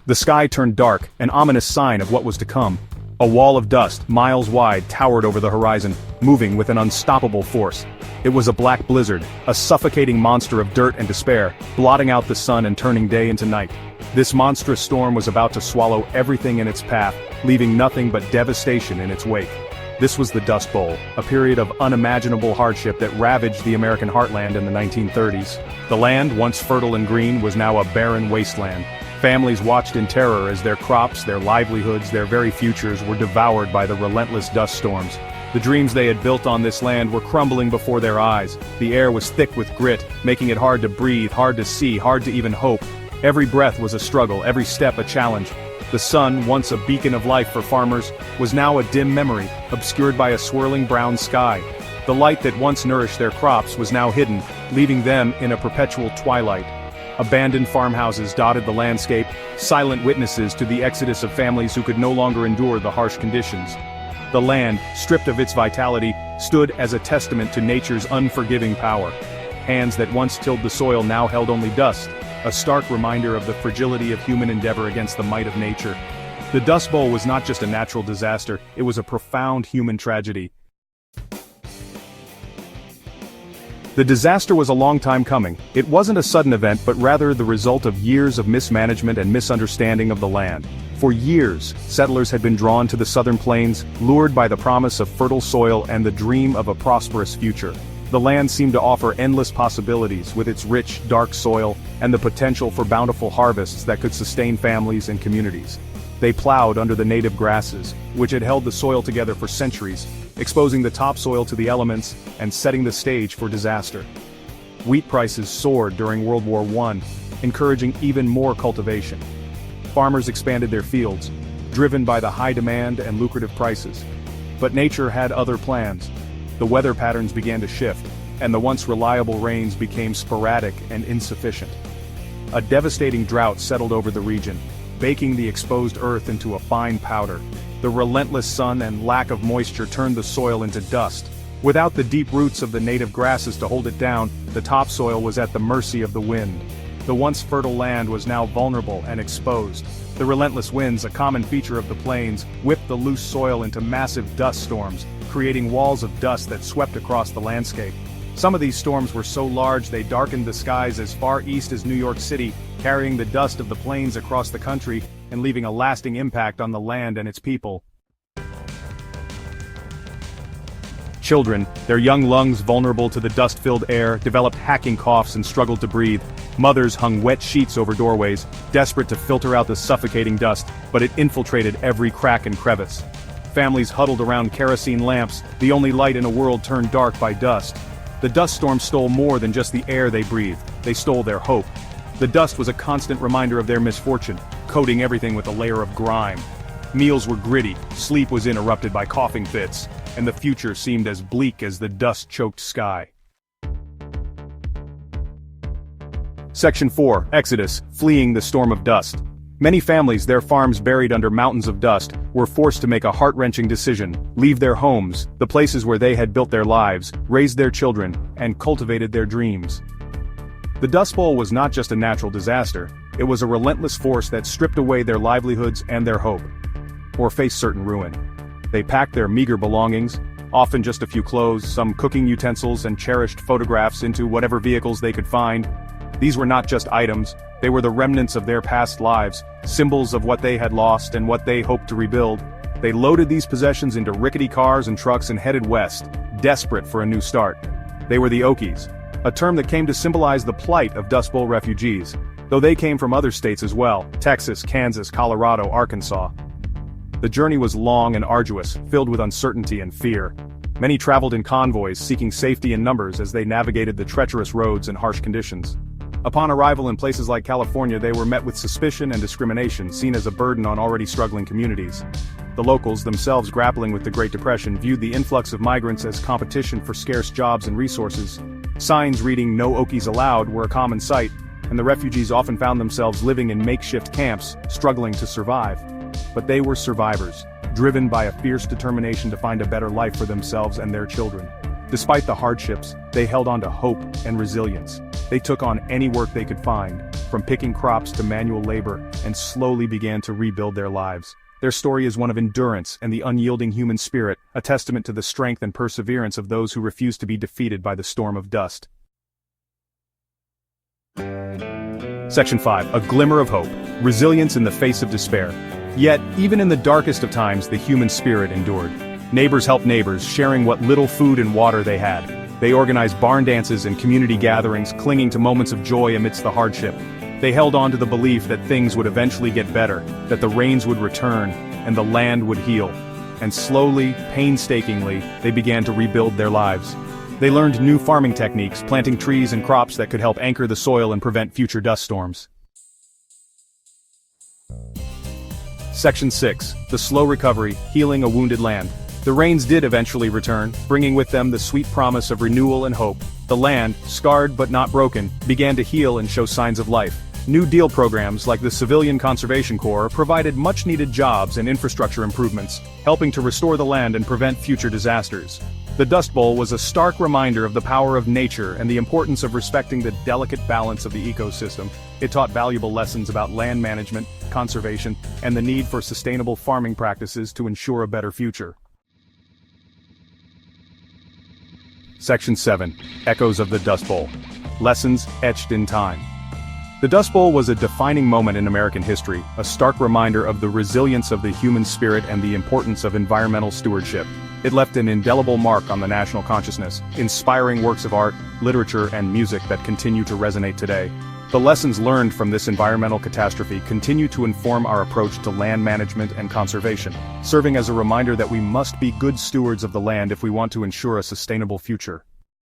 The sky turned dark, an ominous sign of what was to come. A wall of dust, miles wide, towered over the horizon, moving with an unstoppable force. It was a black blizzard, a suffocating monster of dirt and despair, blotting out the sun and turning day into night. This monstrous storm was about to swallow everything in its path, leaving nothing but devastation in its wake. This was the Dust Bowl, a period of unimaginable hardship that ravaged the American heartland in the 1930s. The land, once fertile and green, was now a barren wasteland. Families watched in terror as their crops, their livelihoods, their very futures were devoured by the relentless dust storms. The dreams they had built on this land were crumbling before their eyes. The air was thick with grit, making it hard to breathe, hard to see, hard to even hope. Every breath was a struggle, every step a challenge. The sun, once a beacon of life for farmers, was now a dim memory, obscured by a swirling brown sky. The light that once nourished their crops was now hidden, leaving them in a perpetual twilight. Abandoned farmhouses dotted the landscape, silent witnesses to the exodus of families who could no longer endure the harsh conditions. The land, stripped of its vitality, stood as a testament to nature's unforgiving power. Hands that once tilled the soil now held only dust, a stark reminder of the fragility of human endeavor against the might of nature. The Dust Bowl was not just a natural disaster, it was a profound human tragedy. The disaster was a long time coming. It wasn't a sudden event but rather the result of years of mismanagement and misunderstanding of the land. For years, settlers had been drawn to the southern plains, lured by the promise of fertile soil and the dream of a prosperous future. The land seemed to offer endless possibilities with its rich, dark soil and the potential for bountiful harvests that could sustain families and communities. They plowed under the native grasses, which had held the soil together for centuries, exposing the topsoil to the elements and setting the stage for disaster. Wheat prices soared during World War I, encouraging even more cultivation. Farmers expanded their fields, driven by the high demand and lucrative prices. But nature had other plans. The weather patterns began to shift, and the once reliable rains became sporadic and insufficient. A devastating drought settled over the region, baking the exposed earth into a fine powder. The relentless sun and lack of moisture turned the soil into dust. Without the deep roots of the native grasses to hold it down, the topsoil was at the mercy of the wind. The once fertile land was now vulnerable and exposed. The relentless winds, a common feature of the plains, whipped the loose soil into massive dust storms, creating walls of dust that swept across the landscape. Some of these storms were so large they darkened the skies as far east as New York City, carrying the dust of the plains across the country and leaving a lasting impact on the land and its people. Children, their young lungs vulnerable to the dust-filled air, developed hacking coughs and struggled to breathe. Mothers hung wet sheets over doorways, desperate to filter out the suffocating dust, but it infiltrated every crack and crevice. Families huddled around kerosene lamps, the only light in a world turned dark by dust. The dust storm stole more than just the air they breathed, they stole their hope. The dust was a constant reminder of their misfortune, coating everything with a layer of grime. Meals were gritty, sleep was interrupted by coughing fits, and the future seemed as bleak as the dust-choked sky. Section 4, Exodus, fleeing the storm of dust. Many families, their farms buried under mountains of dust, were forced to make a heart-wrenching decision: leave their homes, the places where they had built their lives, raised their children, and cultivated their dreams. The Dust Bowl was not just a natural disaster, it was a relentless force that stripped away their livelihoods and their hope, or faced certain ruin. They packed their meager belongings, often just a few clothes, some cooking utensils and cherished photographs into whatever vehicles they could find. These were not just items, they were the remnants of their past lives, symbols of what they had lost and what they hoped to rebuild. They loaded these possessions into rickety cars and trucks and headed west, desperate for a new start. They were the Okies, a term that came to symbolize the plight of Dust Bowl refugees, though they came from other states as well: Texas, Kansas, Colorado, Arkansas. The journey was long and arduous, filled with uncertainty and fear. Many traveled in convoys, seeking safety in numbers as they navigated the treacherous roads and harsh conditions. Upon arrival in places like California, they were met with suspicion and discrimination, seen as a burden on already struggling communities. The locals, themselves grappling with the Great Depression, viewed the influx of migrants as competition for scarce jobs and resources. Signs reading "No Okies Allowed" were a common sight, and the refugees often found themselves living in makeshift camps, struggling to survive. But they were survivors, driven by a fierce determination to find a better life for themselves and their children. Despite the hardships, they held on to hope and resilience. They took on any work they could find, from picking crops to manual labor, and slowly began to rebuild their lives. Their story is one of endurance and the unyielding human spirit, a testament to the strength and perseverance of those who refuse to be defeated by the storm of dust. Section 5. A glimmer of hope. Resilience in the face of despair. Yet, even in the darkest of times, the human spirit endured. Neighbors helped neighbors, sharing what little food and water they had. They organized barn dances and community gatherings, clinging to moments of joy amidst the hardship. They held on to the belief that things would eventually get better, that the rains would return, and the land would heal. And slowly, painstakingly, they began to rebuild their lives. They learned new farming techniques, planting trees and crops that could help anchor the soil and prevent future dust storms. Section 6. The slow recovery, healing a wounded land. The rains did eventually return, bringing with them the sweet promise of renewal and hope. The land, scarred but not broken, began to heal and show signs of life. New Deal programs like the Civilian Conservation Corps provided much-needed jobs and infrastructure improvements, helping to restore the land and prevent future disasters. The Dust Bowl was a stark reminder of the power of nature and the importance of respecting the delicate balance of the ecosystem. It taught valuable lessons about land management, conservation, and the need for sustainable farming practices to ensure a better future. Section 7. Echoes of the Dust Bowl. Lessons etched in time. The Dust Bowl was a defining moment in American history, a stark reminder of the resilience of the human spirit and the importance of environmental stewardship. It left an indelible mark on the national consciousness, inspiring works of art, literature, and music that continue to resonate today. The lessons learned from this environmental catastrophe continue to inform our approach to land management and conservation, serving as a reminder that we must be good stewards of the land if we want to ensure a sustainable future.